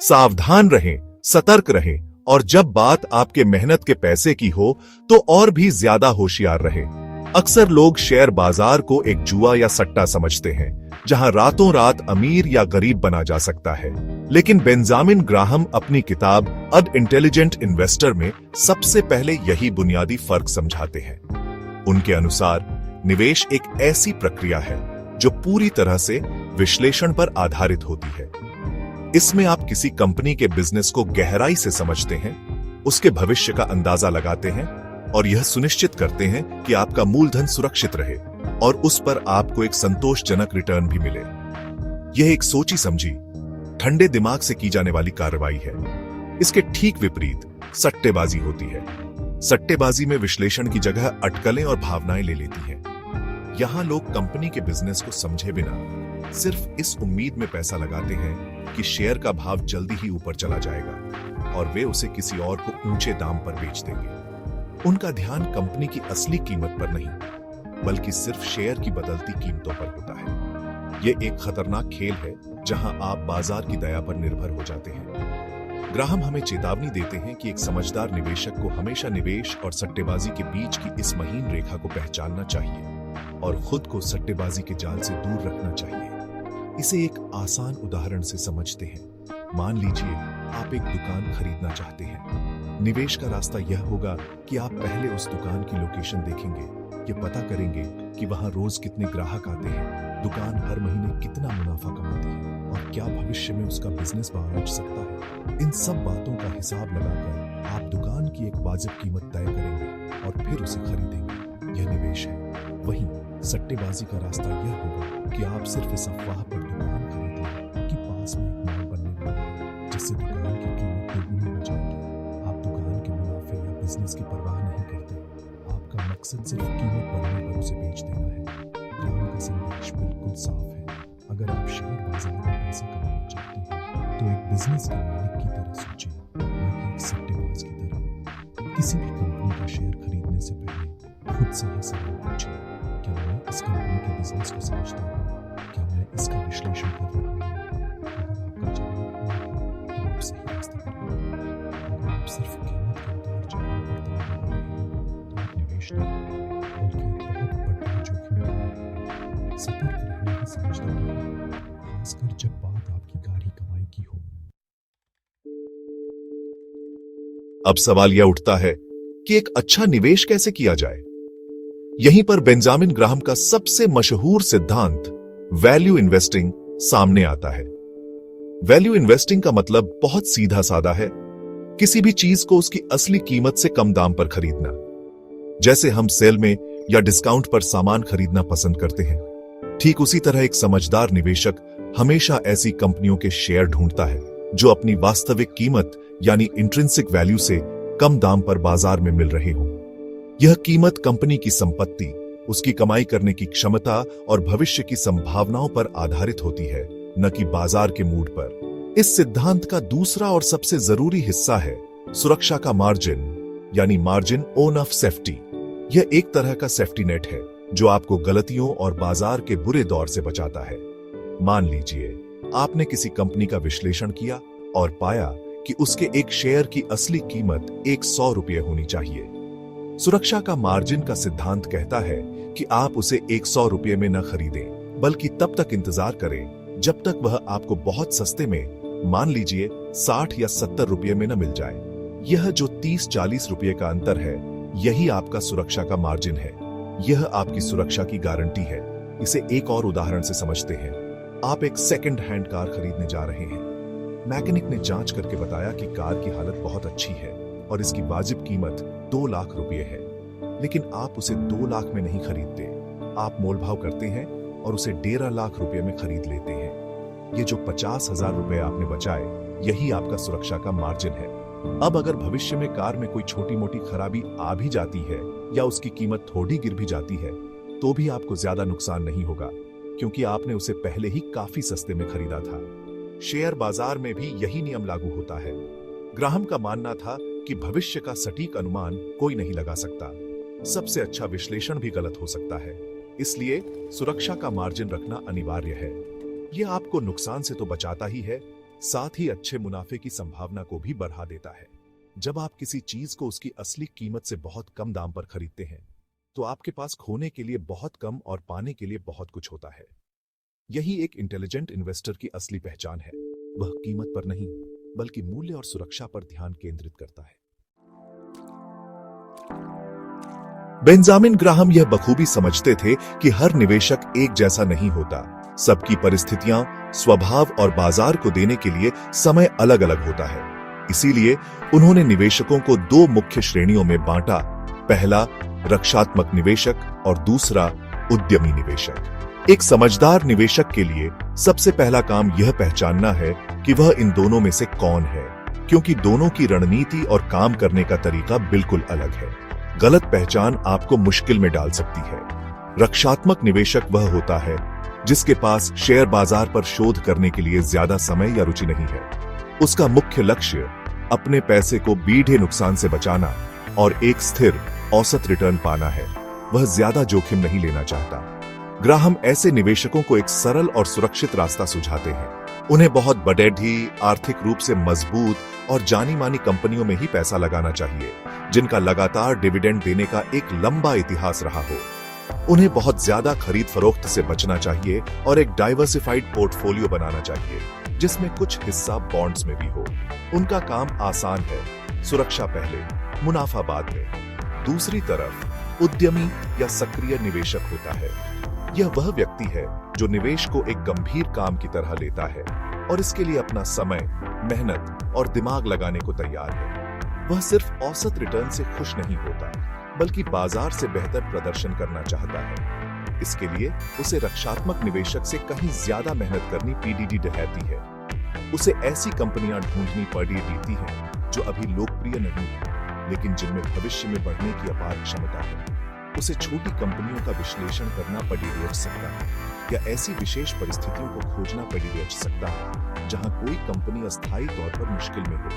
सावधान रहें, सतर्क रहें और जब बात आपके मेहनत के पैसे की हो तो और भी ज्यादा होशियार रहें। अक्सर लोग शेयर बाजार को एक जुआ या सट्टा समझते हैं, जहां रातों रात अमीर या गरीब बना जा सकता है। लेकिन बेंजामिन ग्राहम अपनी किताब द इंटेलिजेंट इन्वेस्टर में सबसे पहले यही बुनियादी फर्क समझाते हैं। उनके अनुसार निवेश एक ऐसी प्रक्रिया है जो पूरी तरह से विश्लेषण पर आधारित होती है। इसमें आप किसी कंपनी के बिजनेस को गहराई से समझते हैं, उसके भविष्य का अंदाजा लगाते हैं और यह सुनिश्चित करते हैं कि आपका मूलधन सुरक्षित रहे और उस पर आपको एक संतोषजनक रिटर्न भी मिले। यह एक सोची समझी, ठंडे दिमाग से की जाने वाली कार्रवाई है। इसके ठीक विपरीत सट्टेबाजी होती है। सट्टेबाजी में विश्लेषण की जगह अटकलें और भावनाएं ले लेती हैं। यहां लोग कंपनी के बिजनेस को समझे बिना सिर्फ इस उम्मीद में पैसा लगाते हैं कि शेयर का भाव जल्दी ही ऊपर चला जाएगा और वे उसे किसी और को ऊंचे दाम पर बेच देंगे। उनका ध्यान कंपनी की असली कीमत पर नहीं, बल्कि सिर्फ शेयर की बदलती कीमतों पर होता है। यह एक खतरनाक खेल है जहां आप बाजार की दया पर निर्भर हो जाते हैं। ग्राहम हमें चेतावनी देते हैं कि एक समझदार निवेशक को हमेशा निवेश और सट्टेबाजी के बीच की इस महीन रेखा को पहचानना चाहिए और खुद को सट्टेबाजी के जाल से दूर रखना चाहिए। इसे एक आसान उदाहरण से समझते हैं। मान लीजिए आप एक दुकान खरीदना चाहते हैं। निवेश का रास्ता यह होगा कि आप पहले उस दुकान की लोकेशन देखेंगे, ये पता करेंगे कि वहां रोज कितने ग्राहक आते हैं, दुकान हर महीने कितना मुनाफा कमाती है और क्या भविष्य में उसका बिजनेस बढ़ सकता है। इन सब बातों का हिसाब लगाकर आप दुकान की एक वाजिब कीमत तय करेंगे और फिर उसे खरीदेंगे। यह निवेश है। वहीं सट्टेबाजी का रास्ता यह होगा कि आप सिर्फ इस अफवाह पर दुकान खरीद लें कि पास में एक मॉल बनने वाला है जिससे दुकान की कीमत दोगुनी हो जाएगी। आप दुकान के मुनाफे या बिजनेस की परवाह नहीं करते। आपका मकसद सिर्फ कीमत बढ़ने पर उसे बेच देना है। ग्राहम का संदेश बिल्कुल साफ है। अगर आप शेयर बाजार में पैसे कमाना चाहते हैं तो एक बिजनेस के मालिक की तरह सोचें, न कि एक सट्टेबाज की तरह। किसी भी कंपनी का शेयर खरीदने से पहले खुद से यह सवाल पूछें, क्या मैं इस कंपनी के बिजनेस को समझता हूँ? क्या मैं इसका विश्लेषण कर रहा हूँ? अगर आपका जवाब हाँ है तो आप सही रास्ते पर हैं। अगर आप सिर्फ कीमत के उतार चढ़ाव पर तवज्जो कर रहे हैं तो आप निवेश नहीं, बल्कि एक बहुत बड़ा जोखिम ले रहे हैं। सतर्क रहने की समझदारी है, खासकर जब बात आपकी गाढ़ी कमाई की हो। अब सवाल यह उठता है कि एक अच्छा निवेश कैसे किया जाए। यहीं पर बेंजामिन ग्राहम का सबसे मशहूर सिद्धांत वैल्यू इन्वेस्टिंग सामने आता है। वैल्यू इन्वेस्टिंग का मतलब बहुत सीधा साधा है, किसी भी चीज को उसकी असली कीमत से कम दाम पर खरीदना। जैसे हम सेल में या डिस्काउंट पर सामान खरीदना पसंद करते हैं, ठीक उसी तरह एक समझदार निवेशक हमेशा ऐसी कंपनियों के शेयर ढूंढता है जो अपनी वास्तविक कीमत यानी इंट्रिंसिक वैल्यू से कम दाम पर बाजार में मिल रहे हों। यह कीमत कंपनी की संपत्ति, उसकी कमाई करने की क्षमता और भविष्य की संभावनाओं पर आधारित होती है, न कि बाजार के मूड पर। इस सिद्धांत का दूसरा और सबसे जरूरी हिस्सा है सुरक्षा का मार्जिन, यानी मार्जिन ओन ऑफ सेफ्टी। यह एक तरह का सेफ्टी नेट है जो आपको गलतियों और बाजार के बुरे दौर से बचाता है। मान लीजिए आपने किसी कंपनी का विश्लेषण किया और पाया कि उसके एक शेयर की असली कीमत 100 रुपये होनी चाहिए। सुरक्षा का मार्जिन का सिद्धांत कहता है कि आप उसे 100 रुपये में न खरीदें, बल्कि तब तक इंतजार करें जब तक वह आपको बहुत सस्ते में, मान लीजिए 60 या 70 रुपये में न मिल जाए। यह जो 30-40 रुपये का अंतर है, यही आपका सुरक्षा का मार्जिन है। यह आपकी सुरक्षा की गारंटी है। इसे एक और उदाहरण से समझते हैं। आप एक सेकंड हैंड कार खरीदने जा रहे हैं। मैकेनिक ने जांच करके बताया कि कार की हालत बहुत अच्छी है और इसकी वाजिब कीमत 2 लाख रुपये है। लेकिन आप उसे 2 लाख में नहीं खरीदते, आप मोलभाव करते हैं और उसे 1.5 लाख रुपये में खरीद लेते हैं। ये जो 50,000 रुपये आपने बचाए, यही आपका सुरक्षा का मार्जिन है। अब अगर भविष्य में कार में कोई छोटी मोटी खराबी आ भी जाती है या उसकी कीमत थोड़ी गिर भी जाती है, तो भी आपको ज्यादा नुकसान नहीं होगा, क्योंकि आपने उसे पहले ही काफी सस्ते में खरीदा था। शेयर बाजार में भी यही नियम लागू होता है। ग्राहम का मानना था कि भविष्य का सटीक अनुमान कोई नहीं लगा सकता, सबसे अच्छा विश्लेषण भी गलत हो सकता है। इसलिए सुरक्षा का मार्जिन रखना अनिवार्य है। यह आपको नुकसान से तो बचाता ही है, साथ ही अच्छे मुनाफे की संभावना को भी बढ़ा देता है। जब आप किसी चीज को उसकी असली कीमत से बहुत कम दाम पर खरीदते हैं तो आपके पास खोने के लिए बहुत कम और पाने के लिए बहुत कुछ होता है। यही एक इंटेलिजेंट इन्वेस्टर की असली पहचान है। वह कीमत पर नहीं बल्कि मूल्य और सुरक्षा पर ध्यान केंद्रित करता है। बेंजामिन ग्राहम यह बखूबी समझते थे कि हर निवेशक एक जैसा नहीं होता। सबकी परिस्थितियां, स्वभाव और बाजार को देने के लिए समय अलग अलग होता है। इसीलिए उन्होंने निवेशकों को दो मुख्य श्रेणियों में बांटा। पहला रक्षात्मक निवेशक और दूसरा उद्यमी निवेशक। एक समझदार निवेशक के लिए सबसे पहला काम यह पहचानना है कि वह इन दोनों में से कौन है, क्योंकि दोनों की रणनीति और काम करने का तरीका बिल्कुल अलग है। गलत पहचान आपको मुश्किल में डाल सकती है। रक्षात्मक निवेशक वह होता है जिसके पास शेयर बाजार पर शोध करने के लिए ज्यादा समय या रुचि नहीं है। उसका मुख्य लक्ष्य अपने पैसे को बीढ़े नुकसान से बचाना और एक स्थिर औसत रिटर्न पाना है। वह ज्यादा जोखिम नहीं लेना चाहता। ग्राहम ऐसे निवेशकों को एक सरल और सुरक्षित रास्ता सुझाते हैं। उन्हें बहुत बड़ी, आर्थिक रूप से मजबूत और जानी मानी कंपनियों में ही पैसा लगाना चाहिए, जिनका लगातार डिविडेंड देने का एक लंबा इतिहास रहा हो। उन्हें बहुत ज्यादा खरीद फरोख्त से बचना चाहिए और एक डाइवर्सिफाइड पोर्टफोलियो बनाना चाहिए, जिसमें कुछ हिस्सा बॉन्ड्स में भी हो। उनका काम आसान है, सुरक्षा पहले, मुनाफा बाद में। दूसरी तरफ उद्यमी या सक्रिय निवेशक होता है। यह वह व्यक्ति है जो निवेश को एक गंभीर काम की तरह लेता है और इसके लिए अपना समय, मेहनत और दिमाग लगाने को तैयार है। वह सिर्फ औसत रिटर्न से खुश नहीं होता, बल्कि बाजार से बेहतर प्रदर्शन करना चाहता है। इसके लिए उसे रक्षात्मक निवेशक से कहीं ज्यादा मेहनत करनी रहती है। उसे ऐसी कंपनियां ढूंढनी पड़ती हैं जो अभी लोकप्रिय नहीं है, लेकिन जिनमें भविष्य में बढ़ने की अपार क्षमता है। उसे छोटी कंपनियों का विश्लेषण करना पड़ सकता है या ऐसी विशेष परिस्थितियों को खोजना पड़ सकता है जहां कोई कंपनी अस्थायी तौर पर मुश्किल में हो।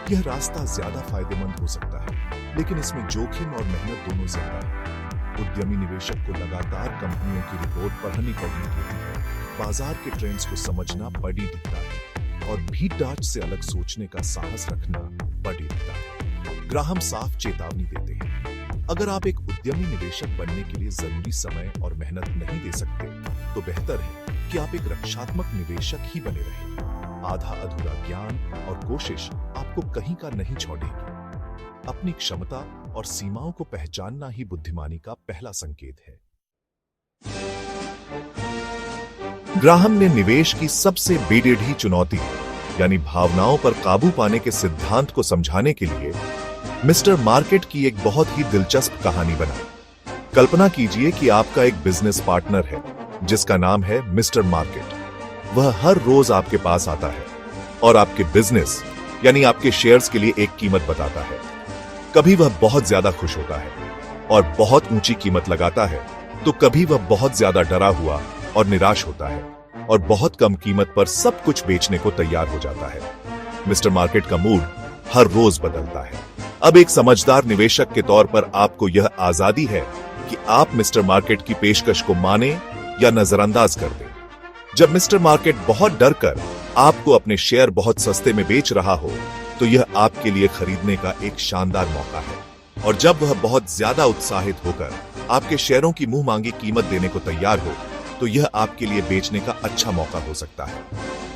यह रास्ता ज्यादा फायदेमंद हो सकता है, लेकिन इसमें जोखिम और मेहनत दोनों ज्यादा है। उद्यमी निवेशक को लगातार कंपनियों की रिपोर्ट पढ़नी पड़ती है, बाजार के ट्रेंड्स को समझना पड़ता है और भीड़ डांच से अलग सोचने का साहस रखना पड़ता है। ग्राहम साफ चेतावनी देते हैं, अगर आप एक उद्यमी निवेशक बनने के लिए जरूरी समय और मेहनत नहीं दे सकते, तो बेहतर है कि आप एक रक्षात्मक निवेशक ही बने रहें। आधा अधूरा ज्ञान और कोशिश आपको कहीं का नहीं छोड़ेगी। अपनी क्षमता और सीमाओं को पहचानना ही बुद्धिमानी का पहला संकेत है। ग्राहम ने निवेश की सबसे बेटेढ़ी चुनौती यानी भावनाओं पर काबू पाने के सिद्धांत को समझाने के लिए मिस्टर मार्केट की एक बहुत ही दिलचस्प कहानी बनाई। कल्पना कीजिए कि आपका एक बिजनेस पार्टनर है जिसका नाम है मिस्टर मार्केट। वह हर रोज आपके पास आता है और आपके बिजनेस यानी आपके शेयर्स के लिए एक कीमत बताता है। कभी वह बहुत ज्यादा खुश होता है और बहुत ऊंची कीमत लगाता है, तो कभी वह बहुत ज्यादा डरा हुआ और निराश होता है और बहुत कम कीमत पर सब कुछ बेचने को तैयार हो जाता है। मिस्टर मार्केट का मूड हर रोज बदलता है। अब एक समझदार निवेशक के तौर पर आपको यह आजादी है कि आप मिस्टर मार्केट की पेशकश को माने या नजरअंदाज कर दें। जब मिस्टर मार्केट बहुत डर कर आपको अपने शेयर बहुत सस्ते में बेच रहा हो, तो यह आपके लिए खरीदने का एक शानदार मौका है। और जब वह बहुत ज्यादा उत्साहित होकर आपके शेयरों की मुंह मांगी कीमत देने को तैयार हो, तो यह आपके लिए बेचने का अच्छा मौका हो सकता है।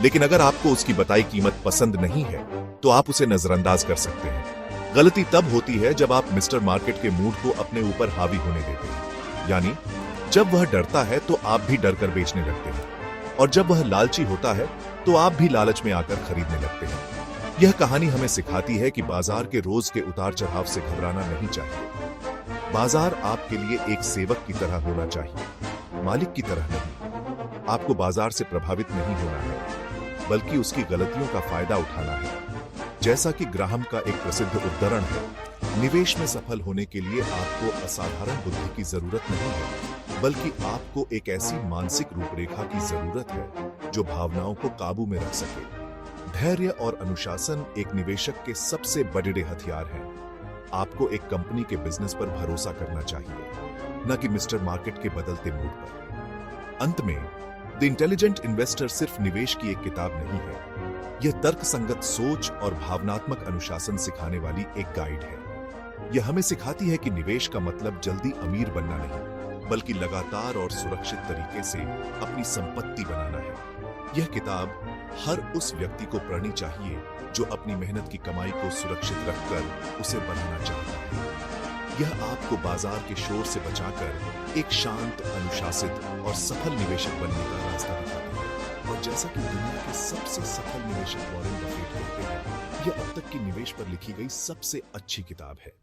लेकिन अगर आपको उसकी बताई कीमत पसंद नहीं है, तो आप उसे नजरअंदाज कर सकते हैं। गलती तब होती है जब आप मिस्टर मार्केट के मूड को अपने ऊपर हावी होने देते हैं। यानी जब वह डरता है तो आप भी डर कर बेचने लगते हैं, और जब वह लालची होता है तो आप भी लालच में आकर खरीदने लगते हैं। यह कहानी हमें सिखाती है कि बाजार के रोज के उतार चढ़ाव से घबराना नहीं चाहिए। बाजार आपके लिए एक सेवक की तरह होना चाहिए, मालिक की तरह नहीं। आपको बाजार से प्रभावित नहीं होना है, बल्कि उसकी गलतियों का फायदा उठाना है। जैसा कि ग्राहम का एक प्रसिद्ध उद्धरण है, निवेश में सफल होने के लिए आपको असाधारण बुद्धि की जरूरत नहीं है, बल्कि आपको एक ऐसी मानसिक रूपरेखा की जरूरत है जो भावनाओं को काबू में रख सके। धैर्य और अनुशासन एक निवेशक के सबसे बड़े हथियार हैं। आपको एक कंपनी के बिजनेस पर भरोसा करना चाहिए, न कि मिस्टर मार्केट के बदलते मूड पर। अंत में, द इंटेलिजेंट इन्वेस्टर सिर्फ निवेश की एक किताब नहीं है, यह तर्कसंगत सोच और भावनात्मक अनुशासन सिखाने वाली एक गाइड है। यह हमें सिखाती है कि निवेश का मतलब जल्दी अमीर बनना नहीं, बल्कि लगातार और सुरक्षित तरीके से अपनी संपत्ति बनाना है। यह किताब हर उस व्यक्ति को पढ़नी चाहिए जो अपनी मेहनत की कमाई को सुरक्षित रखकर उसे बढ़ाना चाहता है। यह आपको बाजार के शोर से बचाकर एक शांत, अनुशासित और सफल निवेशक बनने का रास्ता दिखाती है। और जैसा कि दुनिया के सबसे सफल निवेशक वॉरेन बफेट कहते हैं, यह अब तक की निवेश पर लिखी गई सबसे अच्छी किताब है।